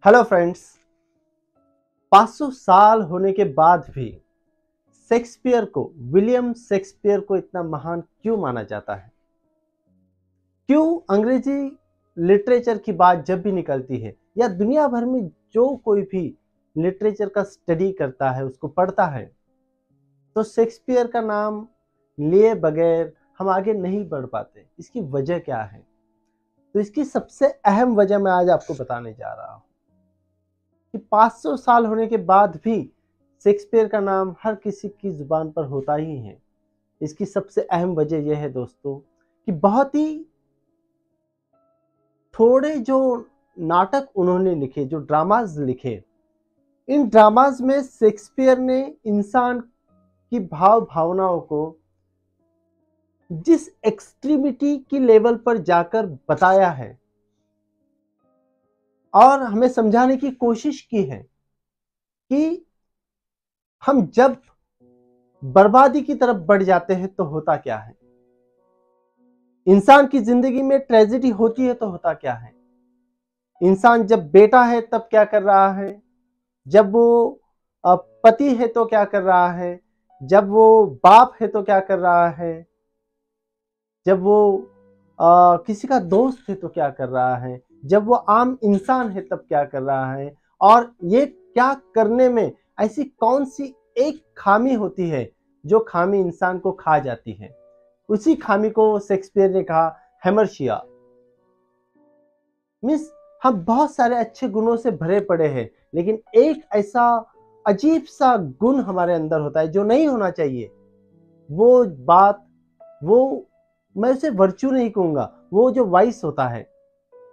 Hello friends. 500 साल होने के बाद भी विलियम शेक्सपियर को इतना महान क्यों माना जाता है? क्यों अंग्रेजी लिटरेचर की बात जब भी निकलती है या दुनिया भर में जो कोई भी लिटरेचर का स्टडी करता है, उसको पढ़ता है, तो शेक्सपियर का नाम लिए बगैर हम आगे नहीं बढ़ पाते। इसकी वजह क्या है? तो इसकी सबसे अहम वजह मैं आज आपको बताने जा रहा हूँ कि 500 साल होने के बाद भी शेक्सपियर का नाम हर किसी की जुबान पर होता ही है। इसकी सबसे अहम वजह यह है दोस्तों कि बहुत ही थोड़े जो नाटक उन्होंने लिखे, जो ड्रामाज लिखे, इन ड्रामाज में शेक्सपियर ने इंसान की भाव भावनाओं को जिस एक्सट्रीमिटी की लेवल पर जाकर बताया है और हमें समझाने की कोशिश की है कि हम जब बर्बादी की तरफ बढ़ जाते हैं तो होता क्या है, इंसान की जिंदगी में ट्रेजेडी होती है तो होता क्या है, इंसान जब बेटा है तब क्या कर रहा है, जब वो पति है तो क्या कर रहा है, जब वो बाप है तो क्या कर रहा है, जब वो किसी का दोस्त है तो क्या कर रहा है, जब वो आम इंसान है तब क्या कर रहा है, और ये क्या करने में ऐसी कौन सी एक खामी होती है जो खामी इंसान को खा जाती है। उसी खामी को शेक्सपियर ने कहा हेमर्शिया। मीन्स हम बहुत सारे अच्छे गुणों से भरे पड़े हैं, लेकिन एक ऐसा अजीब सा गुण हमारे अंदर होता है जो नहीं होना चाहिए। वो बात, वो मैं उसे वर्च्यू नहीं कहूंगा, वो जो वाइस होता है,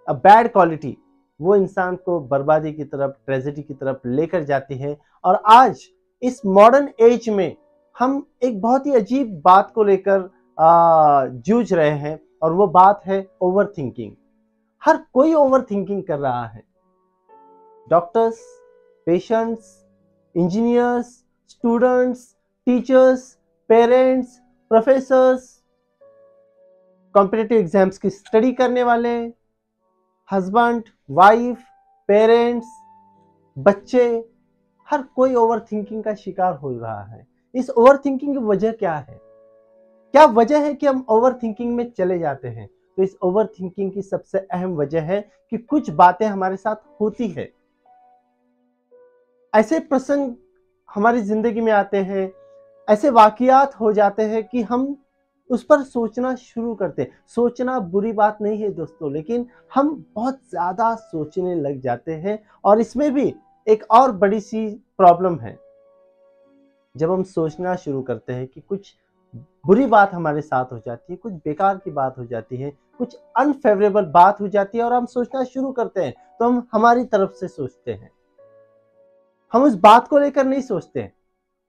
अ बैड क्वालिटी, वो इंसान को बर्बादी की तरफ, ट्रेजेडी की तरफ लेकर जाती है। और आज इस मॉडर्न एज में हम एक बहुत ही अजीब बात को लेकर जूझ रहे हैं, और वो बात है ओवर थिंकिंग। हर कोई ओवर थिंकिंग कर रहा है। Doctors, patients, engineers, students, teachers, parents, professors, competitive exams की स्टडी करने वाले, हस्बैंड, वाइफ, पेरेंट्स, बच्चे, हर कोई ओवर थिंकिंग का शिकार हो रहा है। इस ओवर थिंकिंग की वजह क्या है? क्या वजह है कि हम ओवर थिंकिंग में चले जाते हैं? तो इस ओवर थिंकिंग की सबसे अहम वजह है कि कुछ बातें हमारे साथ होती है, ऐसे प्रसंग हमारी जिंदगी में आते हैं, ऐसे वाकयात हो जाते हैं कि हम उस पर सोचना शुरू करते हैं। सोचना बुरी बात नहीं है दोस्तों, लेकिन हम बहुत ज्यादा सोचने लग जाते हैं। और इसमें भी एक और बड़ी सी प्रॉब्लम है, जब हम सोचना शुरू करते हैं कि कुछ बुरी बात हमारे साथ हो जाती है, कुछ बेकार की बात हो जाती है, कुछ अनफेवरेबल बात हो जाती है और हम सोचना शुरू करते हैं, तो हम हमारी तरफ से सोचते हैं, हम उस बात को लेकर नहीं सोचते हैं,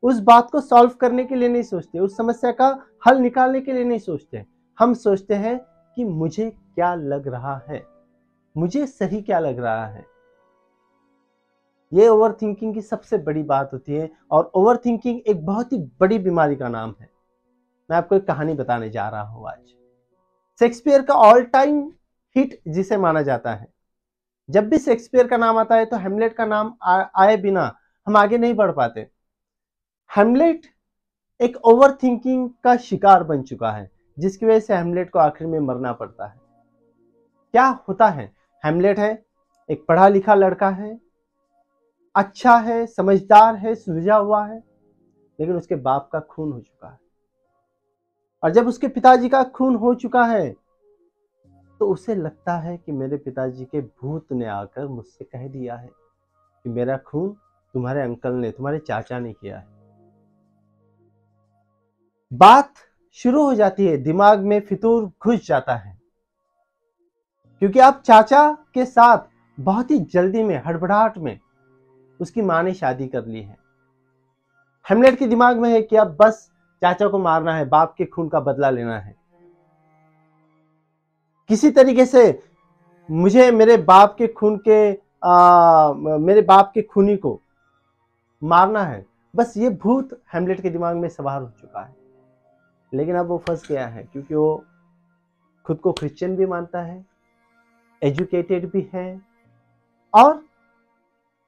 उस बात को सॉल्व करने के लिए नहीं सोचते, उस समस्या का हल निकालने के लिए नहीं सोचते। हम सोचते हैं कि मुझे क्या लग रहा है, मुझे सही क्या लग रहा है। ये ओवर थिंकिंग की सबसे बड़ी बात होती है, और ओवर थिंकिंग एक बहुत ही बड़ी बीमारी का नाम है। मैं आपको एक कहानी बताने जा रहा हूं आज। शेक्सपियर का ऑल टाइम हिट जिसे माना जाता है, जब भी शेक्सपियर का नाम आता है तो हेमलेट का नाम आए बिना हम आगे नहीं बढ़ पाते। हेमलेट एक ओवर थिंकिंग का शिकार बन चुका है, जिसकी वजह से हेमलेट को आखिर में मरना पड़ता है। क्या होता है? हेमलेट है, एक पढ़ा लिखा लड़का है, अच्छा है, समझदार है, सुलझा हुआ है, लेकिन उसके बाप का खून हो चुका है। और जब उसके पिताजी का खून हो चुका है तो उसे लगता है कि मेरे पिताजी के भूत ने आकर मुझसे कह दिया है कि मेरा खून तुम्हारे अंकल ने, तुम्हारे चाचा ने किया है। बात शुरू हो जाती है, दिमाग में फितूर घुस जाता है, क्योंकि आप चाचा के साथ बहुत ही जल्दी में, हड़बड़ाहट में उसकी मां ने शादी कर ली है। हेमलेट के दिमाग में है कि अब बस चाचा को मारना है, बाप के खून का बदला लेना है, किसी तरीके से मुझे मेरे बाप के मेरे बाप के खूनी को मारना है। बस ये भूत हेमलेट के दिमाग में सवार हो चुका है। लेकिन अब वो फंस गया है, क्योंकि वो खुद को क्रिश्चियन भी मानता है, एजुकेटेड भी है, और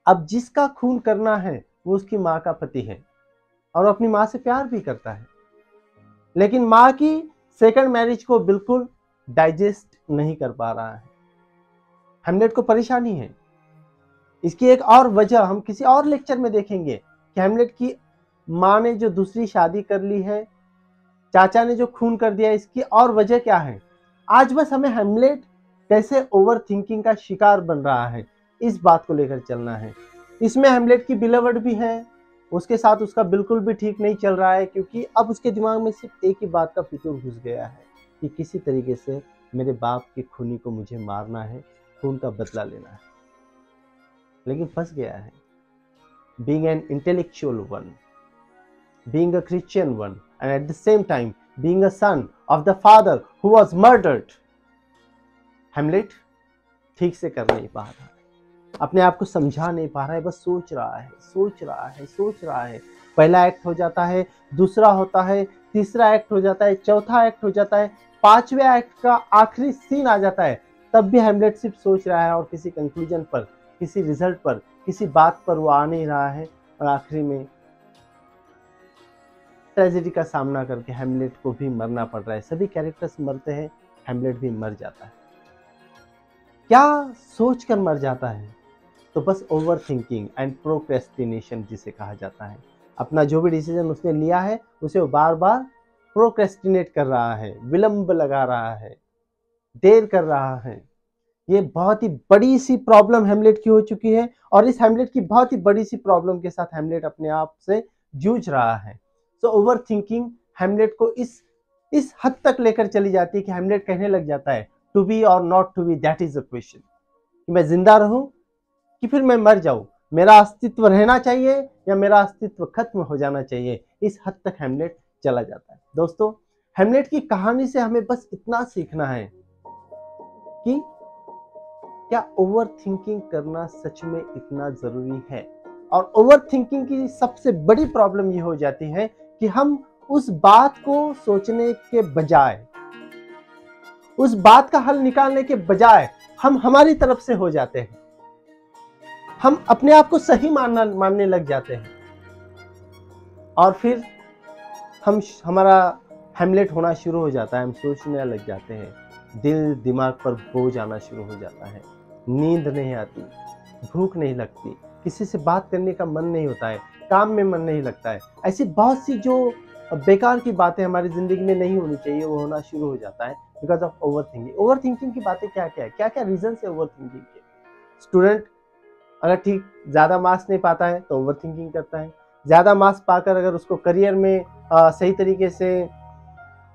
अब जिसका खून करना है वो उसकी माँ का पति है और अपनी माँ से प्यार भी करता है, लेकिन माँ की सेकंड मैरिज को बिल्कुल डाइजेस्ट नहीं कर पा रहा है। हेमलेट को परेशानी है। इसकी एक और वजह हम किसी और लेक्चर में देखेंगे कि हेमलेट की माँ ने जो दूसरी शादी कर ली है, चाचा ने जो खून कर दिया, इसकी और वजह क्या है। आज बस हमें हेमलेट कैसे ओवर थिंकिंग का शिकार बन रहा है इस बात को लेकर चलना है। इसमें हेमलेट की बिलवर्ड भी है, उसके साथ उसका बिल्कुल भी ठीक नहीं चल रहा है, क्योंकि अब उसके दिमाग में सिर्फ एक ही बात का फितूर घुस गया है कि किसी तरीके से मेरे बाप के खूनी को मुझे मारना है, खून का बदला लेना है। लेकिन फंस गया है। Being an intellectual one, being a Christian one, and at the same time being a son of the father who was murdered, हेमलेट ठीक से कर नहीं पा रहा है, अपने आप को समझा नहीं पा रहा है, बस सोच रहा है, सोच रहा है, सोच रहा है। पहला एक्ट हो जाता है, दूसरा होता है, तीसरा एक्ट हो जाता है, चौथा एक्ट हो जाता है, पांचवें एक्ट का आखिरी सीन आ जाता है, तब भी हेमलेट सिर्फ सोच रहा है और किसी कंक्लूजन पर, किसी रिजल्ट पर, किसी बात पर वो आ नहीं रहा है। और आखिरी में ट्रेजेडी का सामना करके हेमलेट को भी मरना पड़ रहा है। सभी कैरेक्टर्स मरते हैं, हेमलेट भी मर जाता है। क्या सोच कर मर जाता है? तो बस ओवर थिंकिंग एंड प्रोक्रेस्टिनेशन जिसे कहा जाता है। अपना जो भी डिसीजन उसने लिया है उसे वो बार बार प्रोक्रेस्टिनेट कर रहा है, विलंब लगा रहा है, देर कर रहा है। ये बहुत ही बड़ी सी प्रॉब्लम हेमलेट की हो चुकी है और इस हेमलेट की बहुत ही बड़ी सी प्रॉब्लम के साथ हेमलेट अपने आप से जूझ रहा है। तो ओवर थिंकिंग हेमलेट को इस हद तक लेकर चली जाती है कि हेमलेट कहने लग जाता है टू बी और not to be, that is a question. कि मैं जिंदा रहूं कि फिर मैं मर जाऊं, मेरा अस्तित्व रहना चाहिए या मेरा अस्तित्व खत्म हो जाना चाहिए। इस हद तक हेमलेट चला जाता है। दोस्तों, हेमलेट की कहानी से हमें बस इतना सीखना है कि क्या ओवर थिंकिंग करना सच में इतना जरूरी है। और ओवर थिंकिंग की सबसे बड़ी प्रॉब्लम ये हो जाती है कि हम उस बात को सोचने के बजाय, उस बात का हल निकालने के बजाय हम हमारी तरफ से हो जाते हैं। हम अपने आप को सही मानने लग जाते हैं और फिर हमारा हेमलेट होना शुरू हो जाता है। हम सोचने लग जाते हैं, दिल दिमाग पर बोझ आना शुरू हो जाता है, नींद नहीं आती, भूख नहीं लगती, किसी से बात करने का मन नहीं होता है, काम में मन नहीं लगता है। ऐसी बहुत सी जो बेकार की बातें हमारी जिंदगी में नहीं होनी चाहिए वो होना शुरू हो जाता है because of over thinking. Over thinking की बातें क्या क्या है, क्या क्या रीजन है ओवर थिंकिंग के। स्टूडेंट अगर ठीक ज्यादा मार्क्स नहीं पाता है तो ओवर थिंकिंग करता है। ज्यादा मार्क्स पाकर अगर उसको करियर में सही तरीके से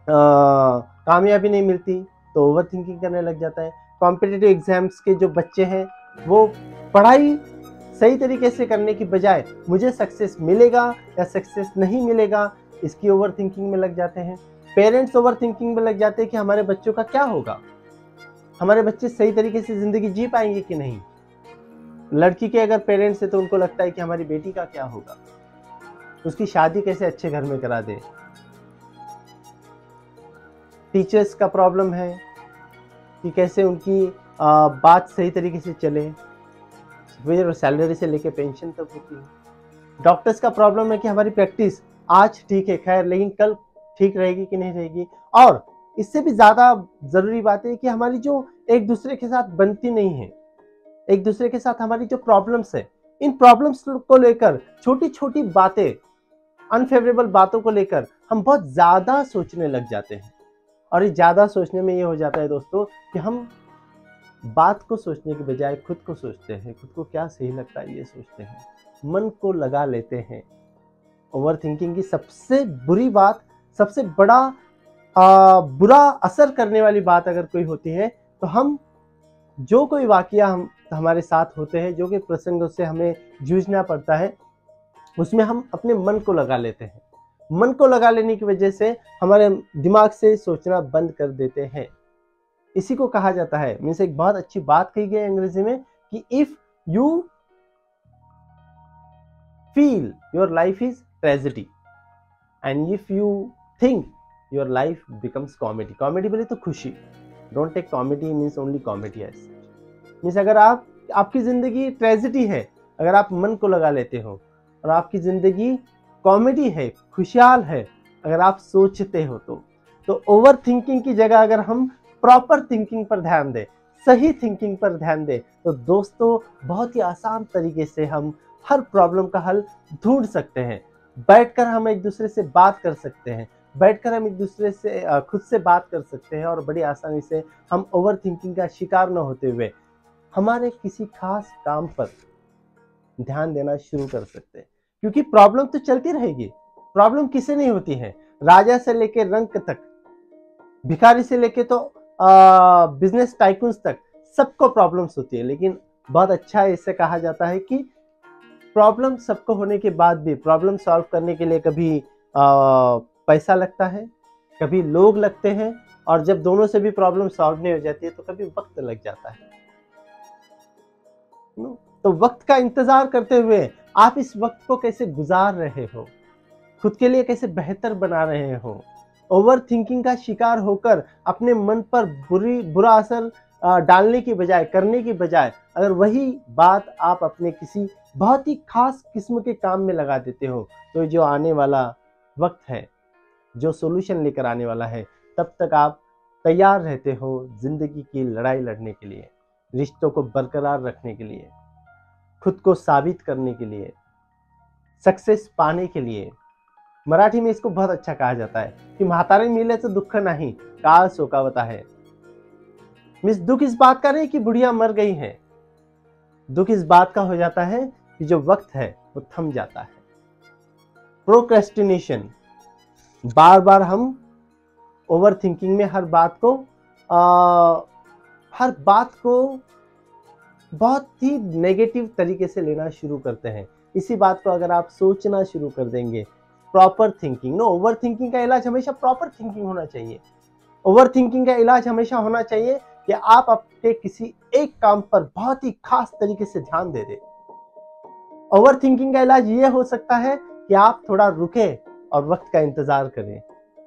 कामयाबी नहीं मिलती तो ओवर थिंकिंग करने लग जाता है। कॉम्पिटिटिव एग्जाम्स के जो बच्चे हैं वो पढ़ाई सही तरीके से करने की बजाय मुझे सक्सेस मिलेगा या सक्सेस नहीं मिलेगा, इसकी ओवर थिंकिंग में लग जाते हैं। पेरेंट्स ओवर थिंकिंग में लग जाते हैं कि हमारे बच्चों का क्या होगा, हमारे बच्चे सही तरीके से जिंदगी जी पाएंगे कि नहीं। लड़की के अगर पेरेंट्स है तो उनको लगता है कि हमारी बेटी का क्या होगा, उसकी शादी कैसे अच्छे घर में करा दे। टीचर्स का प्रॉब्लम है कि कैसे उनकी बात सही तरीके से चले, सैलरी से लेके पेंशन तक होती है। डॉक्टर्स का प्रॉब्लम है कि हमारी प्रैक्टिस आज ठीक है खैर, लेकिन कल ठीक रहेगी कि नहीं रहेगी। और इससे भी ज्यादा जरूरी बात है कि हमारी जो एक दूसरे के साथ बनती नहीं है, एक दूसरे के साथ हमारी जो प्रॉब्लम्स है, इन प्रॉब्लम्स को लेकर छोटी छोटी बातें, अनफेवरेबल बातों को लेकर हम बहुत ज्यादा सोचने लग जाते हैं। और इस ज्यादा सोचने में ये हो जाता है दोस्तों कि हम बात को सोचने के बजाय खुद को सोचते हैं, खुद को क्या सही लगता है ये सोचते हैं, मन को लगा लेते हैं। ओवर थिंकिंग की सबसे बुरी बात, सबसे बड़ा बुरा असर करने वाली बात अगर कोई होती है तो हम जो कोई वाकया हम हमारे साथ होते हैं, जो कोई प्रसंगों से हमें जूझना पड़ता है, उसमें हम अपने मन को लगा लेते हैं। मन को लगा लेने की वजह से हमारे दिमाग से सोचना बंद कर देते हैं। इसी को कहा जाता है, मीन्स एक बहुत अच्छी बात कही गई है अंग्रेजी में कि if you feel your life is tragedy and if you think your life becomes comedy. Comedy बोले तो खुशी, don't take comedy means only comedy. Means अगर आपकी जिंदगी ट्रेजेडी है अगर आप मन को लगा लेते हो और आपकी ज़िंदगी कॉमेडी है, खुशहाल है, अगर आप सोचते हो तो ओवर थिंकिंग की जगह अगर हम प्रॉपर थिंकिंग पर ध्यान दें, सही थिंकिंग पर ध्यान दें, तो दोस्तों बहुत ही आसान तरीके से हम हर प्रॉब्लम का हल ढूंढ सकते हैं। बैठकर हम एक दूसरे से बात कर सकते हैं, बैठकर हम एक दूसरे से खुद से बात कर सकते हैं और बड़ी आसानी से हम ओवर थिंकिंग का शिकार न होते हुए हमारे किसी खास काम पर ध्यान देना शुरू कर सकते हैं। क्योंकि प्रॉब्लम तो चलती रहेगी, प्रॉब्लम किसे नहीं होती है, राजा से लेके रंक तक, भिखारी से लेके तो बिजनेस टाइकून्स तक सबको प्रॉब्लम्स होती है। लेकिन बहुत अच्छा इससे कहा जाता है कि प्रॉब्लम सबको होने के बाद भी प्रॉब्लम सॉल्व करने के लिए कभी पैसा लगता है, कभी लोग लगते हैं, और जब दोनों से भी प्रॉब्लम सॉल्व नहीं हो जाती है तो कभी वक्त लग जाता है। तो वक्त का इंतजार करते हुए आप इस वक्त को कैसे गुजार रहे हो, खुद के लिए कैसे बेहतर बना रहे हो। ओवर थिंकिंग का शिकार होकर अपने मन पर बुरा असर डालने की बजाय, करने की बजाय, अगर वही बात आप अपने किसी बहुत ही खास किस्म के काम में लगा देते हो, तो जो आने वाला वक्त है, जो सॉल्यूशन लेकर आने वाला है, तब तक आप तैयार रहते हो जिंदगी की लड़ाई लड़ने के लिए, रिश्तों को बरकरार रखने के लिए, खुद को साबित करने के लिए, सक्सेस पाने के लिए। मराठी में इसको बहुत अच्छा कहा जाता है कि म्हातारे मिले तो दुख नहीं, काल शोकावता है। मिस दुख इस बात का नहीं कि बुढ़िया मर गई है, दुख इस बात का हो जाता है कि जो वक्त है वो थम जाता है। प्रोक्रेस्टिनेशन, बार बार हम ओवर थिंकिंग में हर बात को बहुत ही नेगेटिव तरीके से लेना शुरू करते हैं। इसी बात को अगर आप सोचना शुरू कर देंगे, प्रॉपर थिंकिंग, ओवर थिंकिंग का इलाज हमेशा प्रॉपर थिंकिंग होना चाहिए। ओवर थिंकिंग का इलाज हमेशा होना चाहिए कि आप अपने किसी एक काम पर बहुत ही खास तरीके से ध्यान दे दें। ओवर थिंकिंग का इलाज ये हो सकता है कि आप थोड़ा रुके और वक्त का इंतजार करें।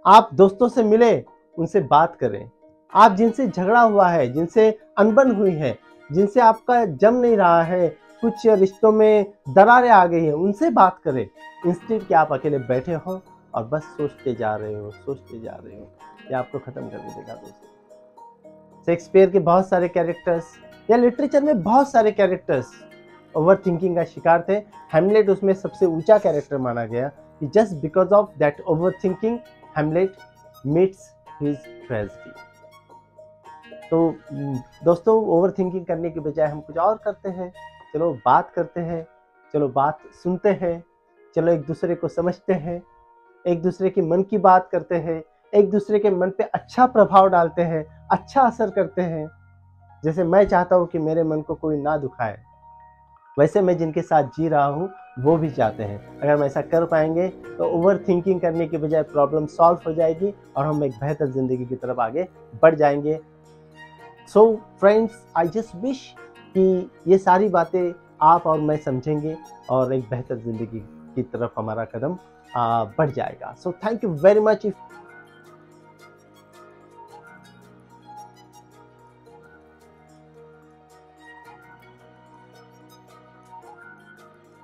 आप दोस्तों से मिले, उनसे बात करें। आप जिनसे झगड़ा हुआ है, जिनसे अनबन हुई है, जिनसे आपका जम नहीं रहा है, कुछ रिश्तों में दरारें आ गई हैं, उनसे बात करें। इंस्टेड कि आप अकेले बैठे हो और बस सोचते जा रहे हो। ये आपको खत्म कर देगा दोस्तों। शेक्सपियर के बहुत सारे कैरेक्टर्स या लिटरेचर में बहुत सारे कैरेक्टर्स ओवर थिंकिंग का शिकार थे। हैमलेट उसमें सबसे ऊंचा कैरेक्टर माना गया कि just because of that over thinking Hamlet meets his tragedy. तो दोस्तों, ओवर थिंकिंग करने के बजाय हम कुछ और करते हैं। चलो बात करते हैं, चलो बात सुनते हैं, चलो एक दूसरे को समझते हैं, एक दूसरे के मन की बात करते हैं, एक दूसरे के मन पे अच्छा प्रभाव डालते हैं, अच्छा असर करते हैं। जैसे मैं चाहता हूँ कि मेरे मन को कोई ना दुखाए, वैसे मैं जिनके साथ जी रहा हूँ वो भी चाहते हैं। अगर हम ऐसा कर पाएंगे तो ओवर थिंकिंग करने के बजाय प्रॉब्लम सॉल्व हो जाएगी और हम एक बेहतर ज़िंदगी की तरफ आगे बढ़ जाएंगे। So friends, I just wish कि ये सारी बातें आप और मैं समझेंगे और एक बेहतर ज़िंदगी की तरफ हमारा कदम बढ़ जाएगा। So thank you very much.